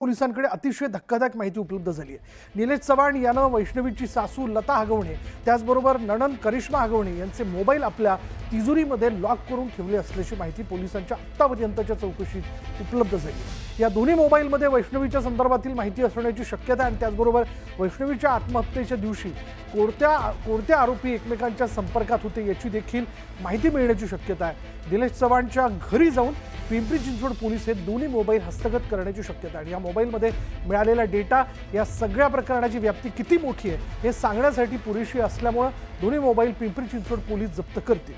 पोलिसांकडे अतिशय धक्कादायक माहिती उपलब्ध झाली आहे। निलेश चव्हाण यानं वैष्णवीची सासू लता हगवणे त्याचबरोबर नणंद करिश्मा हगवणे यांचे मोबाईल आपल्या तिजोरीमध्ये लॉक करून ठेवले असल्याची माहिती पोलिसांच्या आत्तापर्यंतच्या चौकशीत उपलब्ध झाली। या दोन्ही मोबाईलमध्ये वैष्णवीच्या संदर्भातील माहिती असण्याची शक्यता आणि त्याचबरोबर वैष्णवीच्या आत्महत्येच्या दिवशी कोणत्या आरोपी एकमेकांच्या संपर्कात होते याची देखील माहिती मिळण्याची शक्यता आहे। निलेश चव्हाणच्या घरी जाऊन पिंपरी चिंचवड पोलीस हे दोन्ही मोबाईल हस्तगत करण्याची शक्यता आहे। या मोबाईलमध्ये मिळालेला डेटा या सगळ्या प्रकरणाची व्याप्ती किती मोठी आहे हे सांगण्यासाठी पुरेशी असल्यामुळे दोन्ही मोबाईल पिंपरी चिंचवड पोलीस जप्त करतील।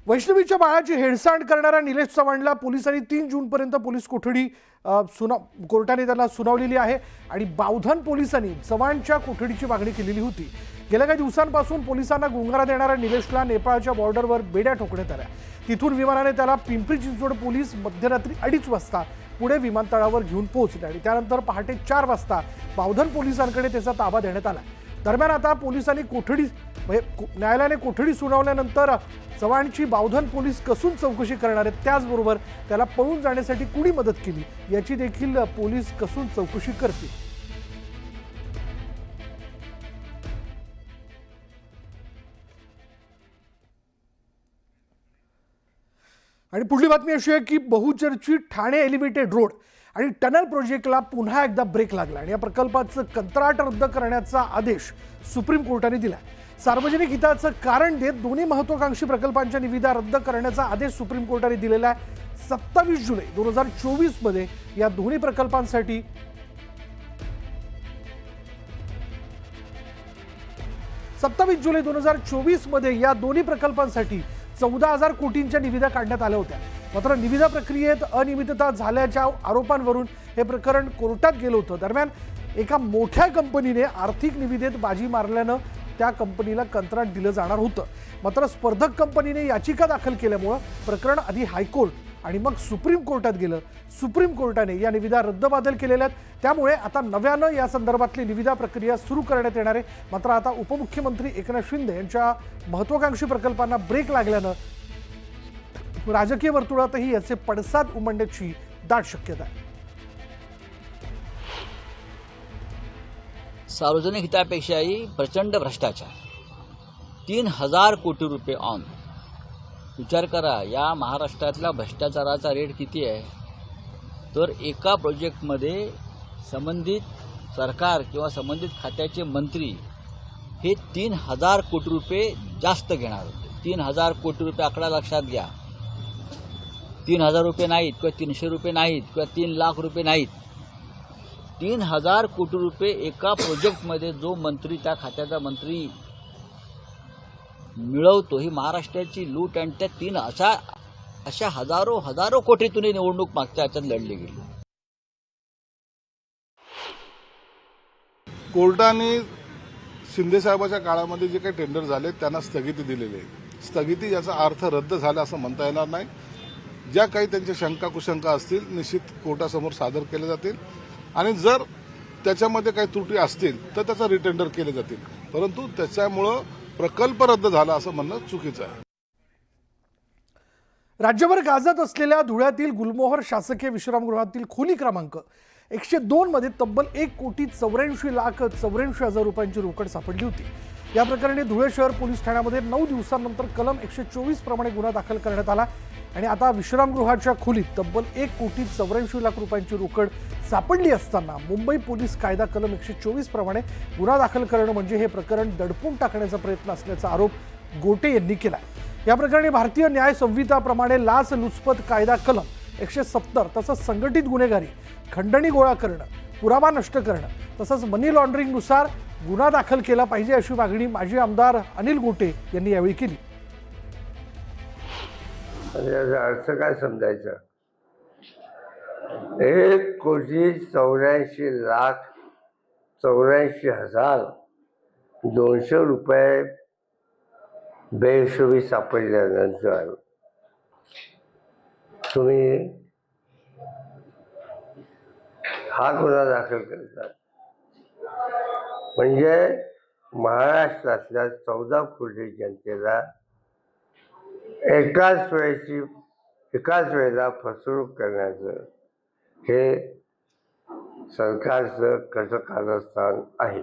वैष्णवीच्या बाळाची हेळसांड करणाऱ्या निलेश चव्हाणला पोलिसांनी 3 जूनपर्यंत पोलीस कोठडी कोर्टाने त्याला सुनावलेली आहे आणि बावधन पोलिसांनी चव्हाणच्या कोठडीची मागणी केलेली होती। गेल्या काही दिवसांपासून पोलिसांना गुंगारा देणाऱ्या निलेशला नेपाळच्या बॉर्डरवर बेड्या ठोकण्यात आल्या। तिथून विमानाने त्याला पिंपरी चिंचवड पोलीस मध्यरात्री 2:30 वाजता पुणे विमानतळावर घेऊन पोहोचले आणि त्यानंतर पहाटे 4 वाजता बावधन पोलिसांकडे त्याचा ताबा देण्यात आला। दरम्यान आता पोलिसांनी न्यायालयाने कोठडी सुनावल्यानंतर चव्हाणची बावधन पोलीस कसून चौकशी करणार आहेत। त्याचबरोबर त्याला पळून जाण्यासाठी कुणी मदत केली याची देखील पोलीस कसून चौकशी करतील। आणि पुढली बातमी अशी आहे की बहुचर्चित ठाणे एलिव्हेटेड रोड आणि टनल प्रोजेक्टला पुन्हा एकदा ब्रेक लागला आणि या प्रकल्पाचं कंत्राट रद्द करण्याचा आदेश सुप्रीम कोर्टाने दिला। सार्वजनिक हिताचं कारण देत दोन्ही महत्त्वाकांक्षी प्रकल्पांच्या निविदा रद्द करण्याचा आदेश सुप्रीम कोर्टाने दिलेला आहे। 27 जुलै 2024 मध्ये या दोन्ही प्रकल्पांसाठी 27 जुलै 2024 मध्ये या दोन्ही प्रकल्पांसाठी 14,000 कोटींच्या निविदा काढण्यात आल्या होत्या। मात्र निविदा प्रक्रियेत अनियमितता झाल्याच्या आरोपांवरून हे प्रकरण कोर्टात गेलं होतं। दरम्यान एका मोठ्या कंपनीने आर्थिक निविदेत बाजी मारल्यानं त्या कंपनीला कंत्राट दिलं जाणार होतं। मात्र स्पर्धक कंपनीने याचिका दाखल केल्यामुळे प्रकरण आधी हायकोर्ट आणि मग सुप्रीम कोर्टात गेलं। सुप्रीम कोर्टाने या निविदा रद्दबातल केलेल्या आहेत। त्यामुळे आता नव्यानं या संदर्भातली निविदा प्रक्रिया सुरू करण्यात येणार आहे। मात्र आता उपमुख्यमंत्री एकनाथ शिंदे यांच्या महत्त्वाकांक्षी प्रकल्पांना ब्रेक लागल्यानं राजकीय वर्तुळातही याचे पडसाद उमटण्याची दाट शक्यता आहे। सार्वजनिक हितापेक्षाही प्रचंड भ्रष्टाचार, 3,000 कोटी रुपये ऑन। विचार करा या महाराष्ट्रातल्या भ्रष्टाचाराचा रेट किती आहे। तर एका प्रोजेक्टमध्ये संबंधित सरकार किंवा संबंधित खात्याचे मंत्री हे 3,000 कोटी रुपये जास्त घेणार होते। 3,000 कोटी रुपये आकडा लक्षात घ्या। 3,000 रुपये नाहीत किंवा 300 रुपये नाहीत किंवा 3 लाख रुपये नाहीत, 3,000 कोटी रुपये एका प्रोजेक्टमध्ये जो मंत्री त्या खात्याचा मंत्री मिळवतो ही महाराष्ट्राची लूट। आणि त्या अशा हजारो कोटीतून निवडणूक मागच्या याच्यात लढली गेली। कोर्टाने शिंदे साहेबाच्या काळामध्ये जे काही टेंडर झाले त्यांना स्थगिती दिलेली आहे। स्थगिती याचा अर्थ रद्द झाला असं म्हणता येणार नाही। ज्या काही त्यांच्या शंका कुशंका असतील निश्चित कोर्टासमोर सादर केल्या जातील आणि जर त्याच्यामध्ये काही त्रुटी असतील तर त्याचा रिटेंडर केले जातील, परंतु त्याच्यामुळं प्रकल्प रद्द झाला असं म्हणणं चुकीचं आहे। राज्यभर गाजत असलेल्या धुळ्यातील गुलमोहर शासकीय विश्रामगृहातील खोली क्रमांक 102 मध्ये तब्बल 1,84,84,00,000 रुपयांची रोकड सापडली होती। या प्रकरणी धुळे शहर पोलीस ठाण्यामध्ये 9 दिवसांनंतर कलम 124 प्रमाणे गुन्हा दाखल करण्यात आला आणि आता विश्रामगृहाच्या खोलीत तब्बल 1,84,00,000 रुपयांची रोकड सापडली असताना मुंबई पोलीस कायदा कलम 124 प्रमाणे गुन्हा दाखल करणं म्हणजे हे प्रकरण दडपून टाकण्याचा प्रयत्न असल्याचा आरोप गोटे यांनी केला। या प्रकरणी भारतीय न्याय संहिताप्रमाणे लाचलुचपत कायदा कलम 170 तसंच संघटित गुन्हेगारी, खंडणी गोळा करणं, पुरावा नष्ट करणं तसंच मनी लॉन्ड्रिंगनुसार गुन्हा दाखल केला पाहिजे अशी मागणी माजी आमदार अनिल गोटे यांनी यावेळी केली। याचा अर्थ काय समजायचा? 1,84,84,200 रुपये बेहिशोबी सापडल्यानंतर तुम्ही हा गुन्हा दाखल करतात म्हणजे महाराष्ट्रातल्या 14 कोटी जनतेला एकाच वेळेला फसवणूक करण्याचं हे सरकारचं कारस्थान आहे.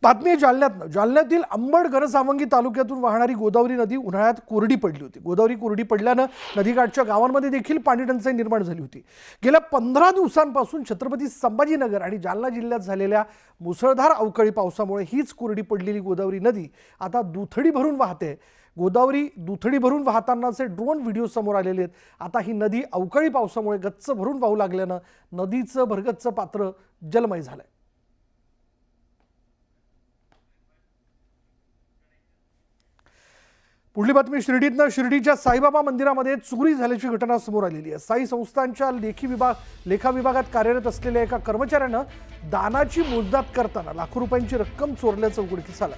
बातमी आहे जालन्यातनं. जालन्यातील अंबड घनसावंगी तालुक्यातून वाहणारी गोदावरी नदी उन्हाळ्यात कोरडी पडली होती. गोदावरी कोरडी पडल्यानं नदीकाठच्या गावांमध्ये देखील पाणी टंचाई निर्माण झाली होती. गेल्या 15 दिवसांपासून छत्रपती संभाजीनगर आणि जालना जिल्ह्यात झालेल्या मुसळधार अवकाळी पावसामुळे हीच कोरडी पडलेली गोदावरी नदी आता दुथडी भरून वाहते. गोदावरी दुथडी भरून वाहतानाचे ड्रोन व्हिडिओ समोर आलेले आहेत. आता ही नदी अवकाळी पावसामुळे गच्च भरून वाहू लागल्यानं नदीचं भरगच्च पात्र जलमय झालंय. पुढली बातमी शिर्डीतनं. शिर्डीच्या साईबाबा मंदिरामध्ये चोरी झाल्याची घटना समोर आलेली आहे. साई संस्थांच्या लेखा विभागात कार्यरत असलेल्या एका कर्मचाऱ्यानं दानाची मोजदाद करताना लाखो रुपयांची रक्कम चोरल्याचं उघडकीस आलं.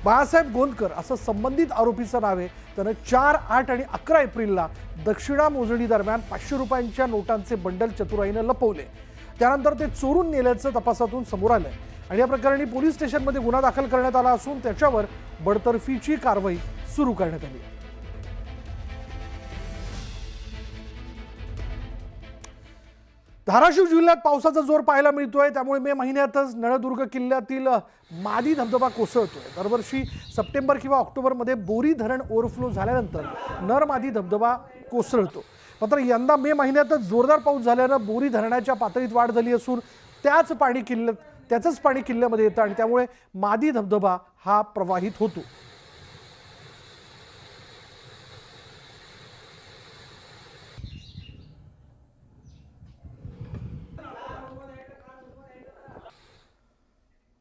बाळासाहेब गोंदकर असं संबंधित आरोपीचं नाव आहे. त्यानं 4, 8 आणि 11 एप्रिलला दक्षिणा मोजणी दरम्यान 500 रुपयांच्या नोटांचे बंडल चतुराईनं लपवले. त्यानंतर ते चोरून नेल्याचं तपासातून समोर आलंय आणि या प्रकरणी पोलीस स्टेशनमध्ये गुन्हा दाखल करण्यात आला असून त्याच्यावर बडतर्फीची कारवाई सुरू करण्यात आली. धाराशिव जिल्ह्यात पावसाचा जोर पाहायला मिळतोय. त्यामुळे मे महिन्यातच नळदुर्ग किल्ल्यातील मादी धबधबा कोसळतोय. दरवर्षी सप्टेंबर किंवा ऑक्टोबरमध्ये बोरी धरण ओव्हरफ्लो झाल्यानंतर नर मादी धबधबा कोसळतो. मात्र यंदा मे महिन्यातच जोरदार पाऊस झाल्यानं बोरी धरणाच्या पातळीत वाढ झाली असून त्याचंच पाणी किल्ल्यामध्ये येतं आणि त्यामुळे मादी धबधबा हा प्रवाहित होतो.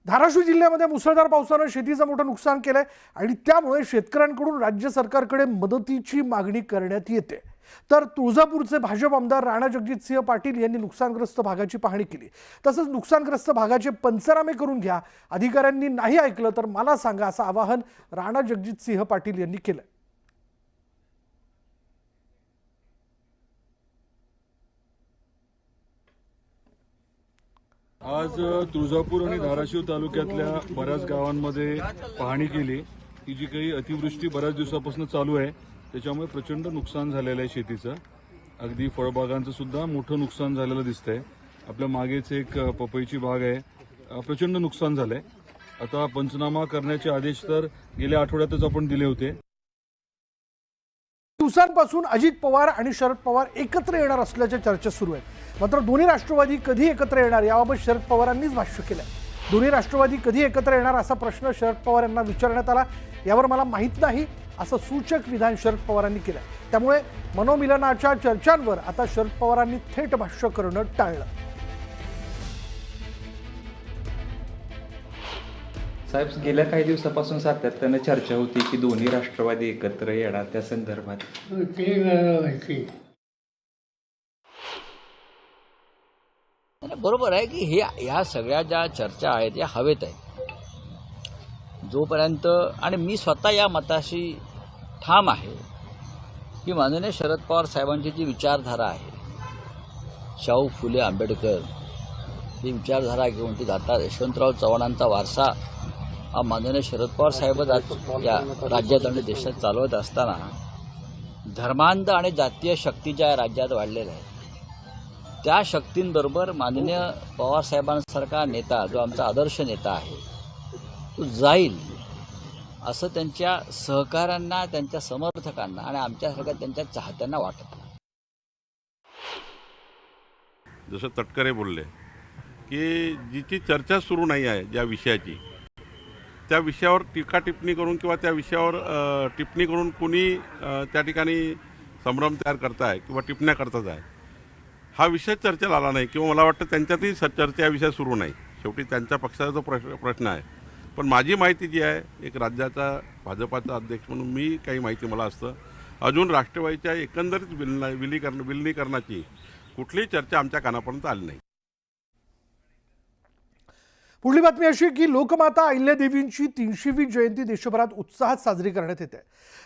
धाराशिव जिल्ह्यामध्ये मुसळधार पावसानं शेतीचं मोठं नुकसान केलंय आणि त्यामुळे शेतकऱ्यांकडून राज्य सरकारकडे मदतीची मागणी करण्यात येते. तर तुळजापूरचे भाजप आमदार राणा जगजितसिंह पाटील यांनी नुकसानग्रस्त भागाची पाहणी केली. तसंच नुकसानग्रस्त भागाचे पंचनामे करून घ्या, अधिकाऱ्यांनी नाही ऐकलं तर मला सांगा असं आवाहन राणा जगजितसिंह पाटील यांनी केलं. आज तुळजापूर आणि धाराशिव तालुक्यातल्या बऱ्याच गावांमध्ये पाहणी केली. ही जी काही अतिवृष्टी बऱ्याच दिवसापासून चालू आहे त्याच्यामुळे प्रचंड नुकसान झालेलं आहे शेतीचं. अगदी फळबागांचं सुद्धा मोठं नुकसान झालेलं दिसतंय. आपल्या मागेच एक पपईची बाग आहे, प्रचंड नुकसान झालंय. आता पंचनामा करण्याचे आदेश तर गेल्या आठवड्यातच आपण दिले होते. दिवसांपासून अजित पवार आणि शरद पवार एकत्र येणार असल्याच्या चर्चा सुरू आहेत. मात्र दोन्ही राष्ट्रवादी कधी एकत्र येणार याबाबत शरद पवारांनीच भाष्य केलंय. दोन्ही राष्ट्रवादी कधी एकत्र येणार असा प्रश्न शरद पवार यांना विचारण्यात आला. यावर मला माहीत नाही असं सूचक विधान शरद पवारांनी केलं. त्यामुळे मनोमिलनाच्या चर्चांवर आता शरद पवारांनी थेट भाष्य करणं टाळलं. साहेब, गेल्या काही दिवसापासून सातत्यानं चर्चा होती की दोन्ही राष्ट्रवादी एकत्र येणार, त्या संदर्भात बरोबर आहे की ह्या सगळ्या ज्या चर्चा आहेत या हवेत आहेत. जोपर्यंत आणि मी स्वतः या मताशी ठाम आहे की माननीय शरद पवार साहेबांची जी विचारधारा आहे, शाहू फुले आंबेडकर ही विचारधारा घेऊन ती जातात. यशवंतराव चव्हाणांचा वारसा हा माननीय शरद पवार साहेबच आज या राज्यात आणि देशात चालवत असताना धर्मांध आणि जातीय शक्ती ज्या राज्यात वाढलेल्या आहेत त्या शक्तींबरोबर माननीय पवार साहेबांसारखा नेता जो आमचा आदर्श नेता आहे तो जाईल असं त्यांच्या सहकाऱ्यांना, त्यांच्या समर्थकांना आणि आमच्यासारख्या त्यांच्या चाहत्यांना वाटत. जसं तटकरे बोलले की जिची चर्चा सुरू नाही आहे ज्या विषयाची, त्या विषयावर टीका टिप्पणी करून किंवा त्या विषयावर टिप्पणी करून कुणी त्या ठिकाणी संभ्रम तयार करताय किंवा टिप्पण्या करतात आहे, हा विषय चर्चेला आला नाही किंवा मला वाटतं त्यांच्यातही चर्चा या विषय सुरू नाही. शेवटी त्यांच्या पक्षाचा जो प्रश्न आहे. पण माझी माहिती जी आहे, एक राज्याचा भाजपाचा अध्यक्ष म्हणून मी काही माहिती मला असतं, अजून राष्ट्रवादीच्या एकंदरीत विलिनीकरणाची कुठलीही चर्चा आमच्या कानापर्यंत आली नाही. पुढली बातमी अशी की लोकमाता अहिल्यादेवींची 300वी जयंती देशभरात उत्साहात साजरी करण्यात येते.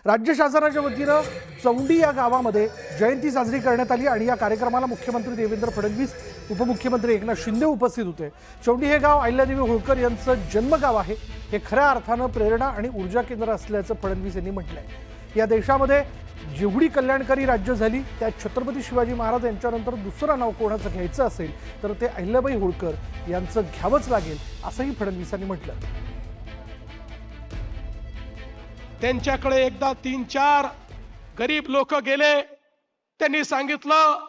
राज्य शासनाच्या वतीनं चौंडी या गावामध्ये जयंती साजरी करण्यात आली आणि या कार्यक्रमाला मुख्यमंत्री देवेंद्र फडणवीस, उपमुख्यमंत्री एकनाथ शिंदे उपस्थित होते. चौंडी हे गाव अहिल्यादेवी होळकर यांचं जन्मगाव आहे. हे खऱ्या अर्थानं प्रेरणा आणि ऊर्जा केंद्र असल्याचं फडणवीस यांनी म्हटलंय. या देशामध्ये जेवढी कल्याणकारी राज्य झाली त्यात छत्रपती शिवाजी महाराज यांच्यानंतर दुसरं नाव कोणाचं घ्यायचं असेल तर ते अहिल्याबाई होळकर यांचं घ्यावंच लागेल असंही फडणवीसांनी म्हटलं. त्यांच्याकडे एकदा 3-4 गरीब लोक गेले. त्यांनी सांगितलं,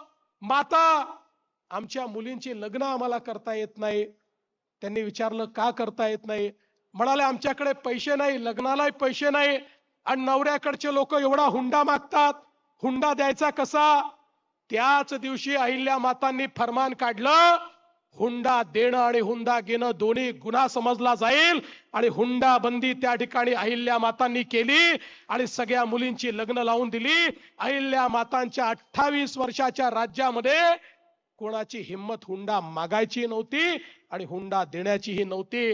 माता आमच्या मुलींची लग्न आम्हाला करता येत नाही. त्यांनी विचारलं का करता येत नाही. म्हणाले आमच्याकडे पैसे नाही, लग्नालाही पैसे नाही आणि नवऱ्याकडचे लोक एवढा हुंडा मागतात, हुंडा द्यायचा कसा. त्याच दिवशी अहिल्या मातांनी फरमान काढलं, हुंडा देणं आणि हुंडा घेणं दोन्ही गुन्हा समजला जाईल आणि हुंडा बंदी त्या ठिकाणी अहिल्या मातांनी केली आणि सगळ्या मुलींची लग्न लावून दिली. अहिल्या मातांच्या 28 वर्षाच्या राज्यामध्ये कोणाची हिम्मत हुंडा मागायची नव्हती आणि हुंडा देण्याचीही नव्हती.